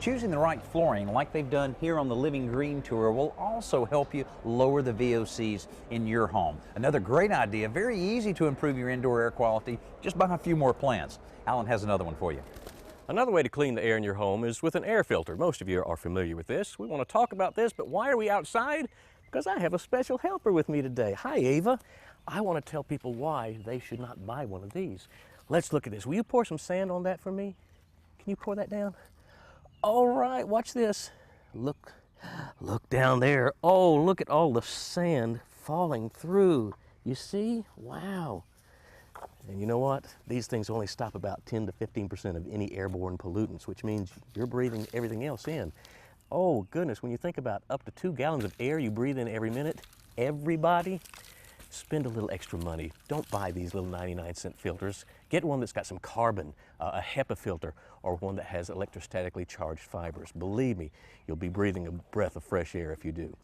Choosing the right flooring, like they've done here on the Living Green Tour, will also help you lower the VOCs in your home. Another great idea, very easy to improve your indoor air quality. Just buy a few more plants. Alan has another one for you. Another way to clean the air in your home is with an air filter. Most of you are familiar with this. We want to talk about this, but why are we outside? Because I have a special helper with me today. Hi, Ava. I want to tell people why they should not buy one of these. Let's look at this. Will you pour some sand on that for me? Can you pour that down? All right, watch this. Look down there. Oh, look at all the sand falling through. You see? Wow. And you know what? These things only stop about 10 to 15% of any airborne pollutants, which means you're breathing everything else in. Oh goodness, when you think about up to 2 gallons of air you breathe in every minute, everybody, spend a little extra money. Don't buy these little 99-cent filters. Get one that's got some carbon, a HEPA filter, or one that has electrostatically charged fibers. Believe me, you'll be breathing a breath of fresh air if you do.